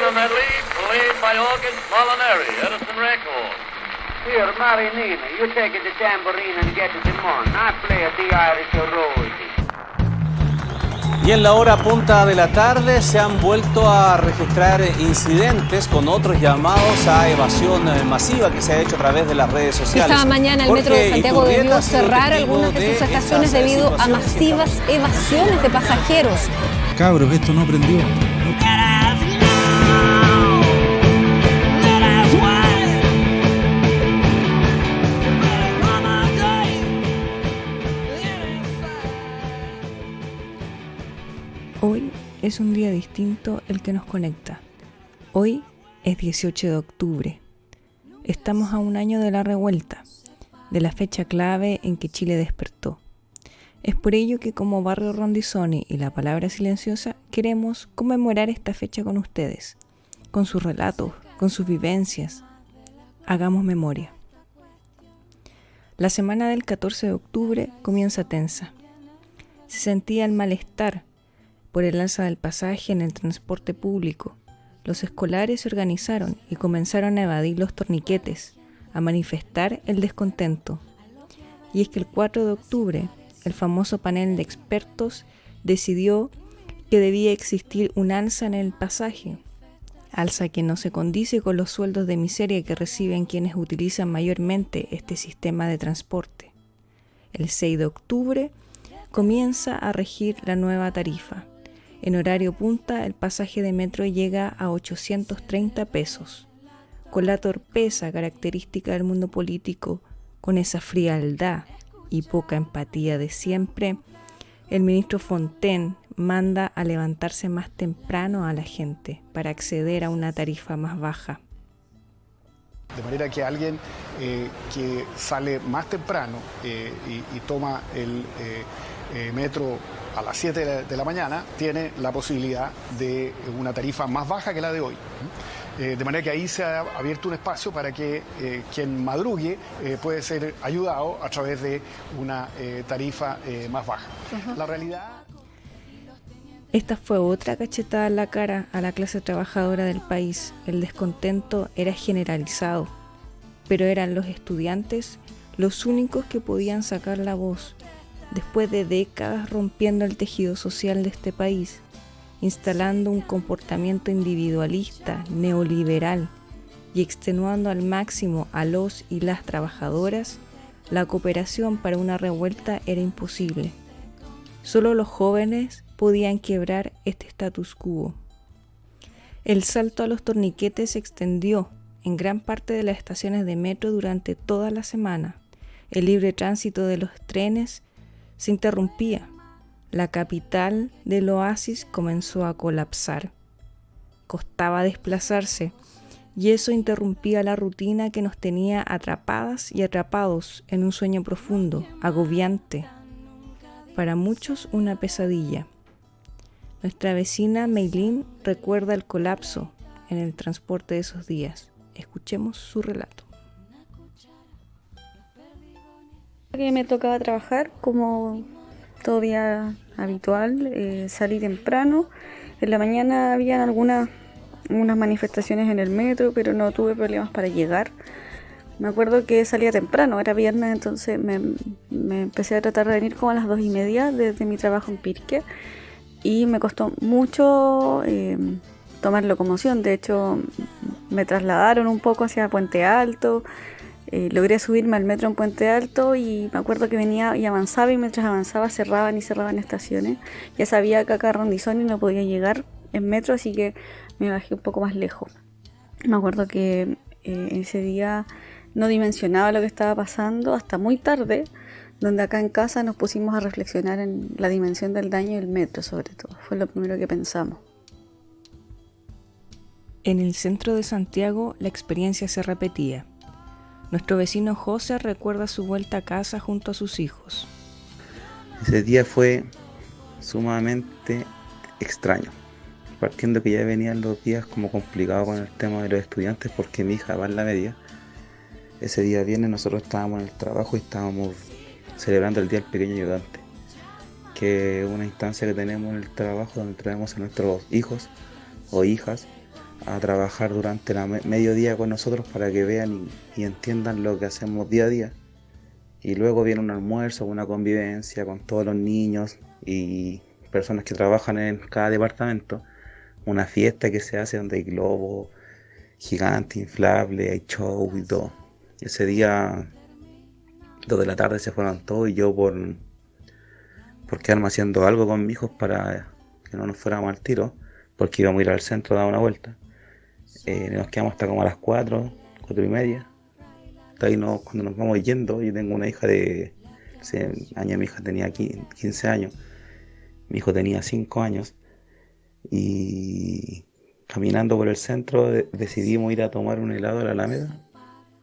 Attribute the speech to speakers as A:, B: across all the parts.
A: a medley played by August Molinari, Edison Records.
B: Here, Marinina, you take the tambourine and get it on. I play the Irish Rosie.
C: Y en la hora punta de la tarde se han vuelto a registrar incidentes con otros llamados a evasión masiva que se ha hecho a través de las redes sociales.
D: Esta mañana el Metro de Santiago debió cerrar algunas de sus estaciones debido a masivas evasiones de pasajeros.
E: Cabros, esto no prendió.
F: Hoy es un día distinto el que nos conecta. Hoy es 18 de octubre. Estamos a un año de la revuelta, de la fecha clave en que Chile despertó. Es por ello que como Barrio Rondizoni y La Palabra Silenciosa queremos conmemorar esta fecha con ustedes, con sus relatos, con sus vivencias. Hagamos memoria. La semana del 14 de octubre comienza tensa. Se sentía el malestar por el alza del pasaje en el transporte público. Los escolares se organizaron y comenzaron a evadir los torniquetes, a manifestar el descontento. Y es que el 4 de octubre, el famoso panel de expertos decidió que debía existir un alza en el pasaje, alza que no se condice con los sueldos de miseria que reciben quienes utilizan mayormente este sistema de transporte. El 6 de octubre comienza a regir la nueva tarifa. En horario punta, el pasaje de metro llega a 830 pesos. Con la torpeza característica del mundo político, con esa frialdad y poca empatía de siempre, el ministro Fontaine manda a levantarse más temprano a la gente para acceder a una tarifa más baja.
G: De manera que alguien que sale más temprano y toma el metro a las 7 de la mañana tiene la posibilidad de una tarifa más baja que la de hoy. De manera que ahí se ha abierto un espacio para que quien madrugue puede ser ayudado a través de una tarifa más baja. La realidad...
F: Esta fue otra cachetada en la cara a la clase trabajadora del país. El descontento era generalizado, pero eran los estudiantes los únicos que podían sacar la voz. Después de décadas rompiendo el tejido social de este país, instalando un comportamiento individualista, neoliberal y extenuando al máximo a los y las trabajadoras, la cooperación para una revuelta era imposible. Solo los jóvenes podían quebrar este status quo. El salto a los torniquetes se extendió en gran parte de las estaciones de metro durante toda la semana. El libre tránsito de los trenes se interrumpía. La capital del oasis comenzó a colapsar. Costaba desplazarse y eso interrumpía la rutina que nos tenía atrapadas y atrapados en un sueño profundo, agobiante. Para muchos una pesadilla. Nuestra vecina Meilín recuerda el colapso en el transporte de esos días. Escuchemos su relato.
H: Que me tocaba trabajar como todo día habitual, salí temprano. En la mañana habían unas manifestaciones en el metro, pero no tuve problemas para llegar. Me acuerdo que salía temprano, era viernes, entonces me empecé a tratar de venir como a las 2:30 desde mi trabajo en Pirque y me costó mucho tomar locomoción. De hecho, me trasladaron un poco hacia Puente Alto. Logré subirme al metro en Puente Alto y me acuerdo que venía y avanzaba, y mientras avanzaba cerraban estaciones. Ya sabía que acá a Rondizoni no podía llegar en metro, así que me bajé un poco más lejos. Me acuerdo que ese día no dimensionaba lo que estaba pasando hasta muy tarde, donde acá en casa nos pusimos a reflexionar en la dimensión del daño del metro, sobre todo. Fue lo primero que pensamos.
F: En el centro de Santiago la experiencia se repetía. Nuestro vecino José recuerda su vuelta a casa junto a sus hijos.
I: Ese día fue sumamente extraño, partiendo que ya venían los días como complicados con el tema de los estudiantes porque mi hija va en la media. Ese día viernes nosotros estábamos en el trabajo y estábamos celebrando el Día del Pequeño Ayudante, que es una instancia que tenemos en el trabajo donde traemos a nuestros hijos o hijas a trabajar durante el mediodía con nosotros para que vean y entiendan lo que hacemos día a día. Y luego viene un almuerzo, una convivencia con todos los niños y personas que trabajan en cada departamento. Una fiesta que se hace donde hay globos gigantes, inflables, hay show y todo. Ese día, 2 de la tarde se fueron todos y yo por quedarme haciendo algo con mis hijos para que no nos fuéramos al tiro, porque íbamos a ir al centro a dar una vuelta. Nos quedamos hasta como a las 4:30. Hasta ahí cuando nos vamos yendo, yo tengo una hija de 6 años, mi hija tenía 15 años, mi hijo tenía 5 años, y caminando por el centro decidimos ir a tomar un helado a la Alameda,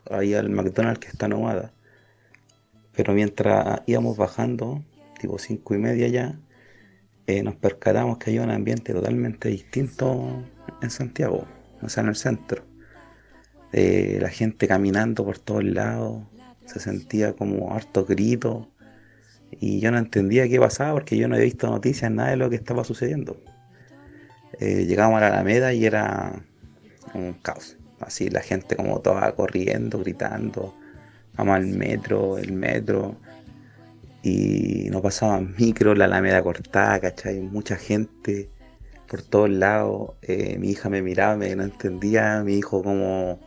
I: ahí al McDonald's que está en Ahumada. Pero mientras íbamos bajando, tipo 5:30 ya, nos percatamos que había un ambiente totalmente distinto en Santiago, o sea, en el centro. La gente caminando por todos lados, se sentía como hartos gritos, y yo no entendía qué pasaba porque yo no había visto noticias, nada de lo que estaba sucediendo. Llegamos a la Alameda y era un caos, así la gente como toda corriendo, gritando, vamos al metro, el metro, y no pasaban micros, la Alameda cortada, ¿cachai? Mucha gente por todos lados. Mi hija me miraba, no entendía, mi hijo como,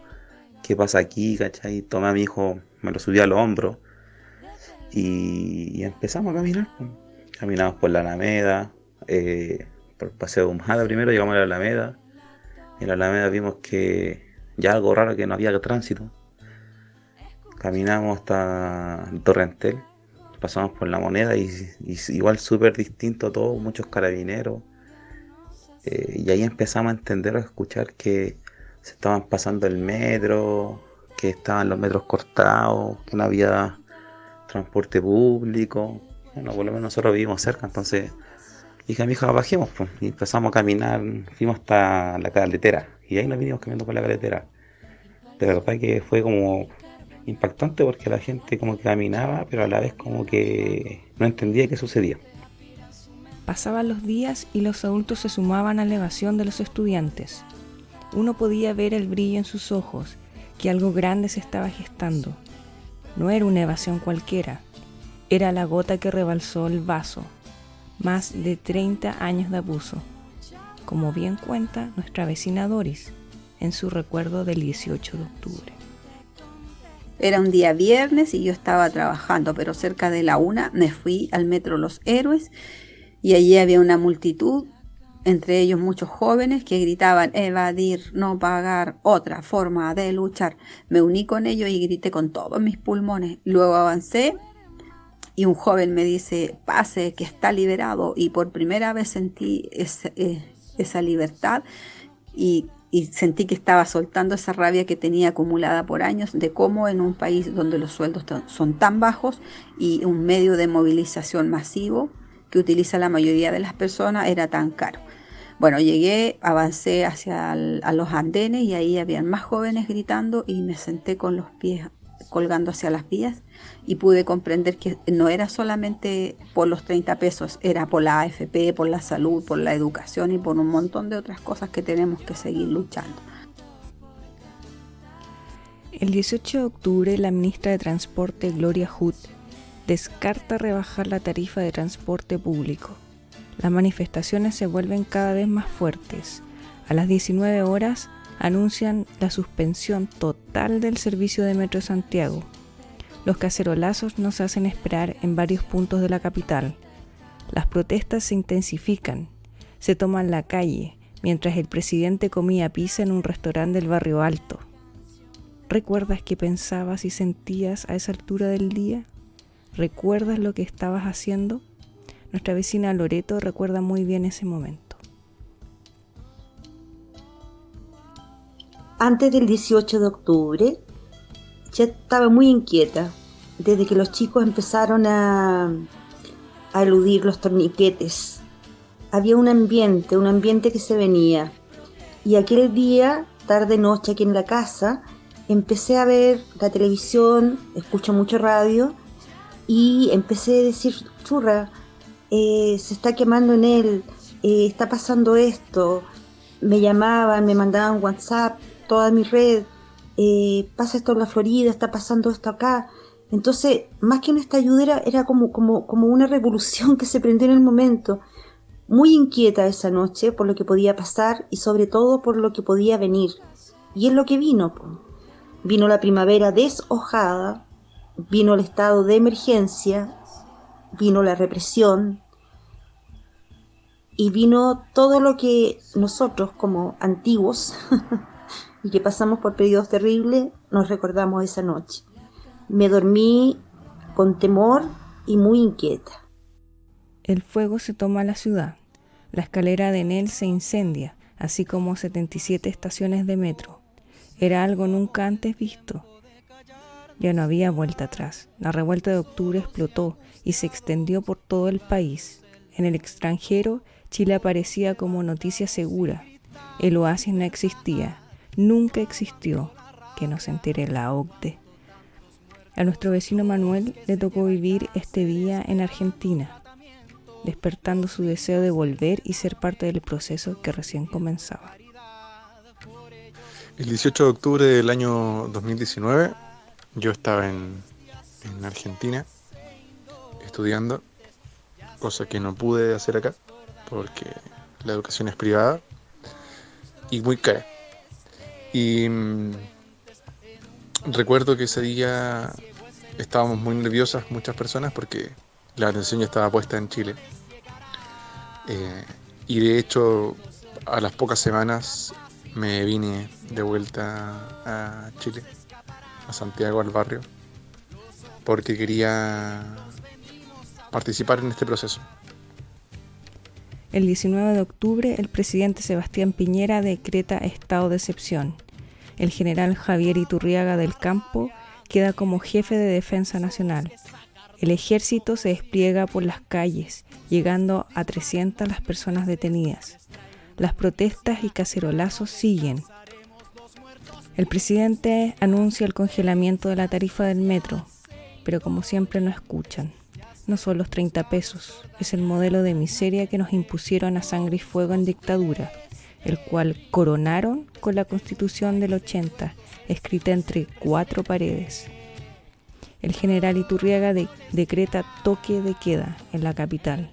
I: ¿qué pasa aquí? ¿Cachai? Tomé a mi hijo, me lo subí al hombro y empezamos a caminar. Caminamos por la Alameda, por el Paseo de Ahumada primero, llegamos a la Alameda. En la Alameda vimos que ya algo raro, que no había tránsito. Caminamos hasta el Torrentel, pasamos por la Moneda y igual súper distinto todo, muchos carabineros. Y ahí empezamos a entender, a escuchar que se estaban pasando el metro, que estaban los metros cortados, que no había transporte público. Bueno, por lo menos nosotros vivimos cerca, entonces dije a mi hija, bajemos, pues, y empezamos a caminar, fuimos hasta la carretera, y ahí nos vinimos caminando por la carretera. De verdad que fue como impactante porque la gente como que caminaba, pero a la vez como que no entendía qué sucedía.
F: Pasaban los días y los adultos se sumaban a la evasión de los estudiantes. Uno podía ver el brillo en sus ojos, que algo grande se estaba gestando. No era una evasión cualquiera, era la gota que rebalsó el vaso. Más de 30 años de abuso, como bien cuenta nuestra vecina Doris en su recuerdo del 18 de octubre.
J: Era un día viernes y yo estaba trabajando, pero cerca de la 1 me fui al metro Los Héroes y allí había una multitud, entre ellos muchos jóvenes que gritaban evadir, no pagar, otra forma de luchar. Me uní con ellos y grité con todos mis pulmones. Luego avancé y un joven me dice, pase, que está liberado, y por primera vez sentí esa libertad y sentí que estaba soltando esa rabia que tenía acumulada por años de cómo en un país donde los sueldos son tan bajos y un medio de movilización masivo que utiliza la mayoría de las personas era tan caro. Bueno, llegué, avancé hacia a los andenes y ahí habían más jóvenes gritando y me senté con los pies colgando hacia las vías y pude comprender que no era solamente por los 30 pesos, era por la AFP, por la salud, por la educación y por un montón de otras cosas que tenemos que seguir luchando.
F: El 18 de octubre, la ministra de Transporte, Gloria Hood, descarta rebajar la tarifa de transporte público. Las manifestaciones se vuelven cada vez más fuertes. A las 19 horas anuncian la suspensión total del servicio de Metro Santiago. Los cacerolazos no se hacen esperar en varios puntos de la capital. Las protestas se intensifican, se toman la calle, mientras el presidente comía pizza en un restaurante del Barrio Alto. ¿Recuerdas qué pensabas y sentías a esa altura del día? ¿Recuerdas lo que estabas haciendo? Nuestra vecina Loreto recuerda muy bien ese momento.
K: Antes del 18 de octubre, ya estaba muy inquieta, desde que los chicos empezaron a eludir los torniquetes. Había un ambiente que se venía. Y aquel día, tarde-noche aquí en la casa, empecé a ver la televisión, escucho mucho radio, y empecé a decir, churra, se está quemando en él, está pasando esto. me llamaban, me mandaban WhatsApp, toda mi red, pasa esto en la Florida, está pasando esto acá. Entonces, más que una estalludera, era como una revolución que se prendió en el momento. Muy inquieta esa noche por lo que podía pasar y sobre todo por lo que podía venir. Y es lo que vino. Vino la primavera deshojada, vino el estado de emergencia, vino la represión y vino todo lo que nosotros como antiguos y que pasamos por periodos terribles nos recordamos esa noche. Me dormí con temor y muy inquieta.
F: El fuego se toma la ciudad. La escalera de Enel se incendia, así como 77 estaciones de metro. Era algo nunca antes visto. Ya no había vuelta atrás. La revuelta de octubre explotó y se extendió por todo el país. En el extranjero, Chile aparecía como noticia segura. El oasis no existía, nunca existió, que no se entere la OCDE. A nuestro vecino Manuel le tocó vivir este día en Argentina, despertando su deseo de volver y ser parte del proceso que recién comenzaba.
L: El 18 de octubre del año 2019, yo estaba en Argentina estudiando, cosa que no pude hacer acá porque la educación es privada y muy cara. Y recuerdo que ese día estábamos muy nerviosas muchas personas porque la atención ya estaba puesta en Chile. Y de hecho, a las pocas semanas me vine de vuelta a Chile, a Santiago, al barrio, porque quería participar en este proceso.
F: El 19 de octubre, el presidente Sebastián Piñera decreta estado de excepción. El general Javier Iturriaga del Campo queda como jefe de Defensa Nacional. El ejército se despliega por las calles, llegando a 300 las personas detenidas. Las protestas y cacerolazos siguen. El presidente anuncia el congelamiento de la tarifa del metro, pero como siempre no escuchan. No son los 30 pesos, es el modelo de miseria que nos impusieron a sangre y fuego en dictadura, el cual coronaron con la Constitución del 80, escrita entre 4 paredes. El general Iturriaga decreta toque de queda en la capital.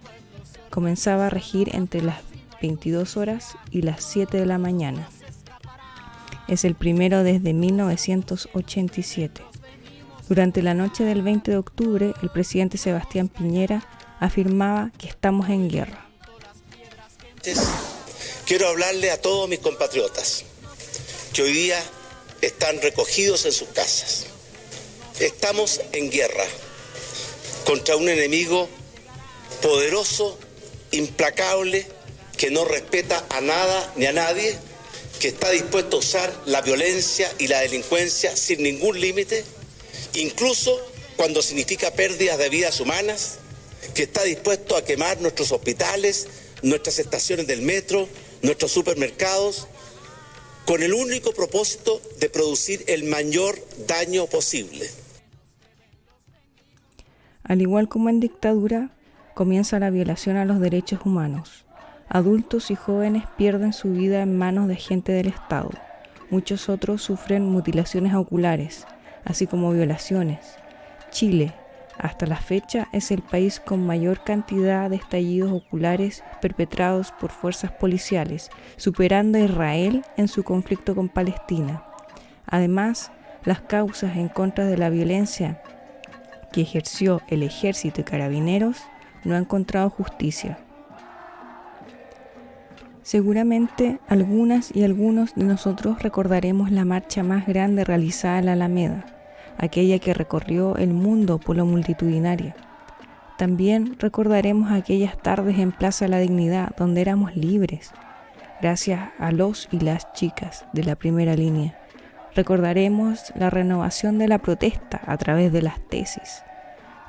F: Comenzaba a regir entre las 22 horas y las 7 de la mañana. Es el primero desde 1987. Durante la noche del 20 de octubre, el presidente Sebastián Piñera afirmaba que estamos en guerra.
M: Quiero hablarle a todos mis compatriotas que hoy día están recogidos en sus casas. Estamos en guerra contra un enemigo poderoso, implacable, que no respeta a nada ni a nadie, que está dispuesto a usar la violencia y la delincuencia sin ningún límite, incluso cuando significa pérdidas de vidas humanas, que está dispuesto a quemar nuestros hospitales, nuestras estaciones del metro, nuestros supermercados, con el único propósito de producir el mayor daño posible.
F: Al igual como en dictadura, comienza la violación a los derechos humanos. Adultos y jóvenes pierden su vida en manos de gente del Estado. Muchos otros sufren mutilaciones oculares, así como violaciones. Chile, hasta la fecha, es el país con mayor cantidad de estallidos oculares perpetrados por fuerzas policiales, superando a Israel en su conflicto con Palestina. Además, las causas en contra de la violencia que ejerció el ejército y carabineros no han encontrado justicia. Seguramente algunas y algunos de nosotros recordaremos la marcha más grande realizada en la Alameda, aquella que recorrió el mundo por la multitudinaria. También recordaremos aquellas tardes en Plaza de la Dignidad donde éramos libres, gracias a los y las chicas de la primera línea. Recordaremos la renovación de la protesta a través de las tesis.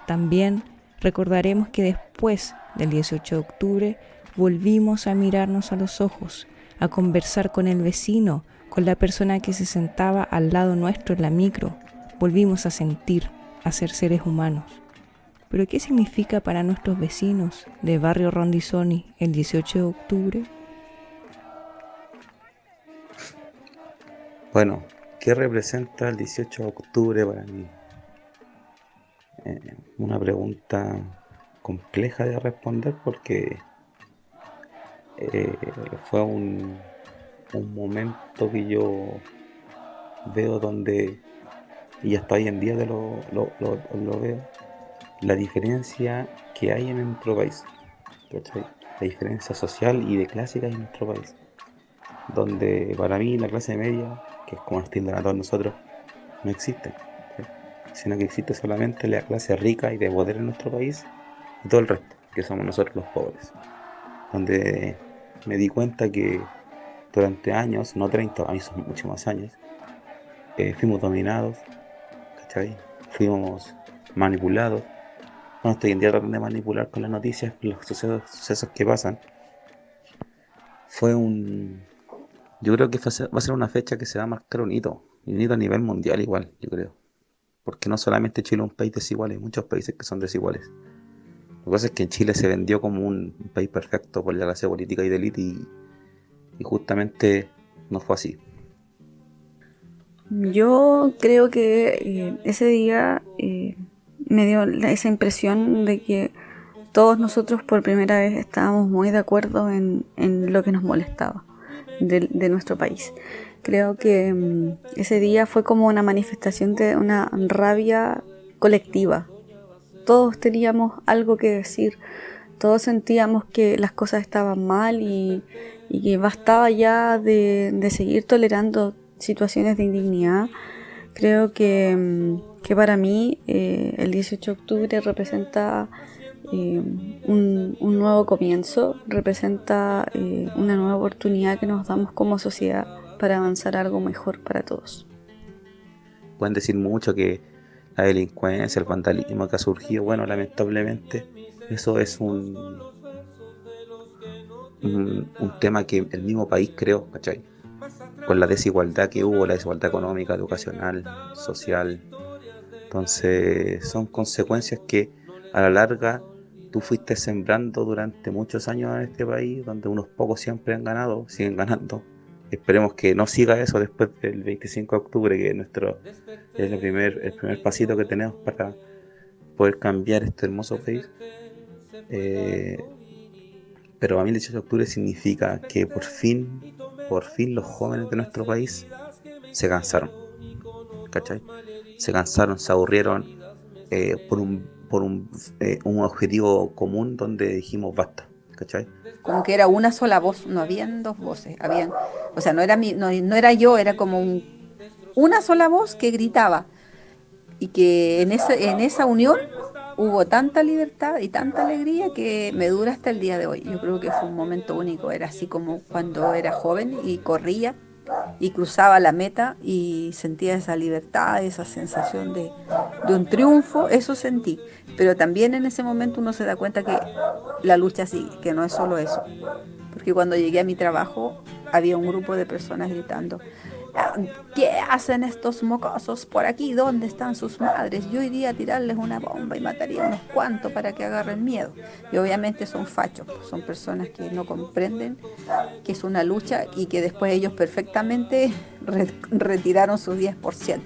F: También recordaremos que después del 18 de octubre volvimos a mirarnos a los ojos, a conversar con el vecino, con la persona que se sentaba al lado nuestro en la micro. Volvimos a sentir, a ser seres humanos. ¿Pero qué significa para nuestros vecinos de Barrio Rondizoni el 18 de octubre?
I: Bueno, ¿qué representa el 18 de octubre para mí? Una pregunta compleja de responder porque fue un momento que yo veo donde, y hasta hoy en día lo veo, la diferencia que hay en nuestro país, ¿cachai? La diferencia social y de clase que hay en nuestro país, donde para mí la clase media, que es como nos tildan a todos nosotros, no existe, ¿sí? Sino que existe solamente la clase rica y de poder en nuestro país y todo el resto, que somos nosotros los pobres, donde me di cuenta que durante años, no 30 años, son muchos más años, fuimos dominados, ¿cachai? Fuimos manipulados. Bueno, hoy en día tratan de manipular con las noticias, con los sucesos que pasan. Yo creo que va a ser una fecha que se va a marcar un hito a nivel mundial igual, yo creo. Porque no solamente Chile es un país desigual, hay muchos países que son desiguales. Lo que pasa es que en Chile se vendió como un país perfecto por la clase política y de élite y justamente no fue así.
H: Yo creo que ese día me dio esa impresión de que todos nosotros por primera vez estábamos muy de acuerdo en lo que nos molestaba de nuestro país. Creo que ese día fue como una manifestación de una rabia colectiva. Todos teníamos algo que decir, todos sentíamos que las cosas estaban mal y que bastaba ya de seguir tolerando situaciones de indignidad. Creo que para mí el 18 de octubre representa un nuevo comienzo, representa una nueva oportunidad que nos damos como sociedad para avanzar a algo mejor para todos.
I: Pueden decir mucho que la delincuencia, el vandalismo que ha surgido, bueno, lamentablemente eso es un tema que el mismo país creó, ¿cachai? Con la desigualdad que hubo, la desigualdad económica, educacional, social. Entonces son consecuencias que a la larga tú fuiste sembrando durante muchos años en este país, donde unos pocos siempre han ganado, siguen ganando. Esperemos que no siga eso después del 25 de octubre, que es el primer pasito que tenemos para poder cambiar este hermoso país. Pero a mí el 18 de octubre significa que por fin los jóvenes de nuestro país se cansaron, ¿cachai? Se cansaron, se aburrieron por un objetivo común donde dijimos basta, ¿cachai?
J: Como que era una sola voz, no habían dos voces, o sea, no era yo, era como una sola voz que gritaba, y que en esa unión hubo tanta libertad y tanta alegría que me dura hasta el día de hoy. Yo creo que fue un momento único, era así como cuando era joven y corría y cruzaba la meta y sentía esa libertad, esa sensación de un triunfo, eso sentí. Pero también en ese momento uno se da cuenta que la lucha sigue, que no es solo eso. Porque cuando llegué a mi trabajo había un grupo de personas gritando: ¿qué hacen estos mocosos por aquí? ¿Dónde están sus madres? Yo iría a tirarles una bomba y mataría unos cuantos para que agarren miedo. Y obviamente son fachos, son personas que no comprenden que es una lucha y que después ellos perfectamente retiraron sus 10%.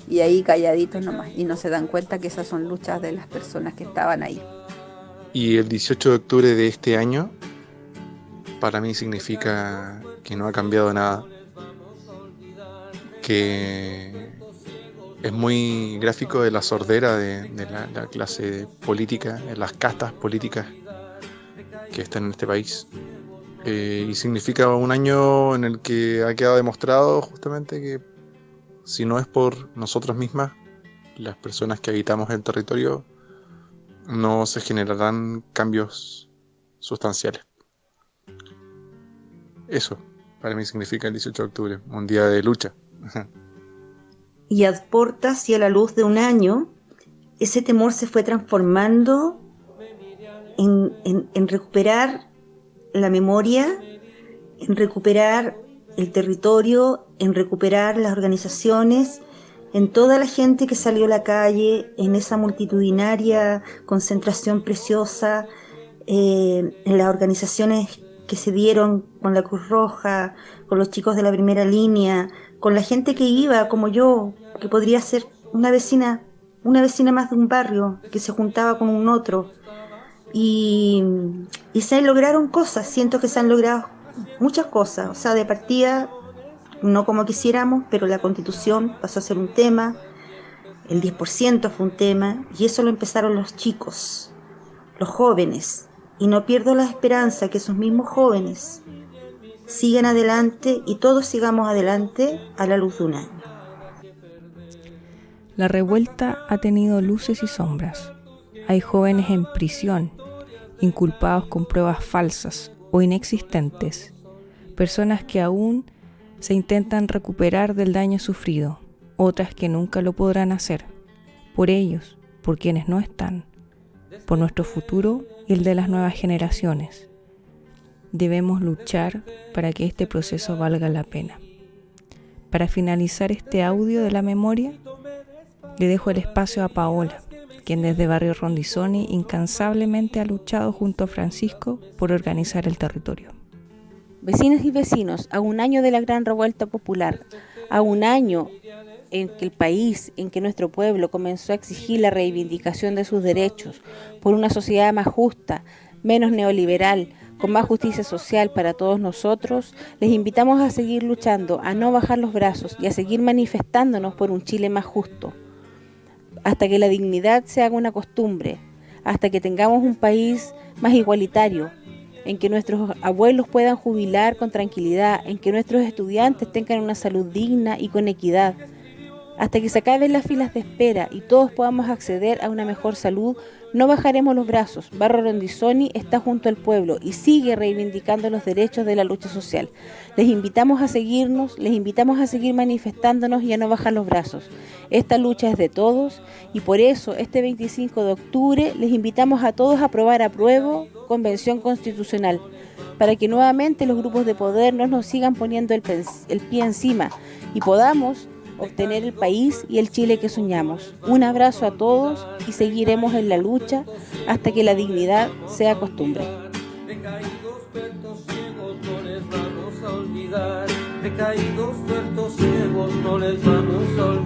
J: Y ahí calladitos nomás, y no se dan cuenta que esas son luchas de las personas que estaban ahí.
L: Y el 18 de octubre de este año para mí significa que no ha cambiado nada, que es muy gráfico de la sordera de la clase política, de las castas políticas que están en este país. Y significa un año en el que ha quedado demostrado justamente que si no es por nosotras mismas, las personas que habitamos el territorio, no se generarán cambios sustanciales. Eso para mí significa el 18 de octubre, un día de lucha.
K: Y a portas y a la luz de un año, ese temor se fue transformando en recuperar la memoria, en recuperar el territorio, en recuperar las organizaciones, en toda la gente que salió a la calle, en esa multitudinaria concentración preciosa, en las organizaciones que se dieron con la Cruz Roja, con los chicos de la primera línea, con la gente que iba, como yo, que podría ser una vecina más de un barrio, que se juntaba con un otro. Y se lograron cosas, siento que se han logrado muchas cosas, o sea, de partida, no como quisiéramos, pero la Constitución pasó a ser un tema, el 10% fue un tema, y eso lo empezaron los chicos, los jóvenes, y no pierdo la esperanza que esos mismos jóvenes sigan adelante y todos sigamos adelante a la luz de un año.
F: La revuelta ha tenido luces y sombras. Hay jóvenes en prisión, inculpados con pruebas falsas o inexistentes, personas que aún se intentan recuperar del daño sufrido, otras que nunca lo podrán hacer, por ellos, por quienes no están, por nuestro futuro y el de las nuevas generaciones. Debemos luchar para que este proceso valga la pena. Para finalizar este audio de la memoria, le dejo el espacio a Paola, quien desde Barrio Rondizoni incansablemente ha luchado junto a Francisco por organizar el territorio.
N: Vecinas y vecinos, a un año de la gran revuelta popular, a un año en que el país, en que nuestro pueblo comenzó a exigir la reivindicación de sus derechos por una sociedad más justa, menos neoliberal, con más justicia social para todos nosotros, les invitamos a seguir luchando, a no bajar los brazos y a seguir manifestándonos por un Chile más justo, hasta que la dignidad se haga una costumbre, hasta que tengamos un país más igualitario, en que nuestros abuelos puedan jubilar con tranquilidad, en que nuestros estudiantes tengan una salud digna y con equidad, hasta que se acaben las filas de espera y todos podamos acceder a una mejor salud. No bajaremos los brazos. Barrio Rondizoni está junto al pueblo y sigue reivindicando los derechos de la lucha social. Les invitamos a seguirnos, les invitamos a seguir manifestándonos y a no bajar los brazos. Esta lucha es de todos y por eso este 25 de octubre les invitamos a todos a aprobar apruebo Convención Constitucional, para que nuevamente los grupos de poder no nos sigan poniendo el pie encima y podamos obtener el país y el Chile que soñamos. Un abrazo a todos y seguiremos en la lucha hasta que la dignidad sea costumbre.
O: Decaídos, tuertos, ciegos, no les vamos a olvidar. Decaídos, tuertos, ciegos, no les vamos a olvidar.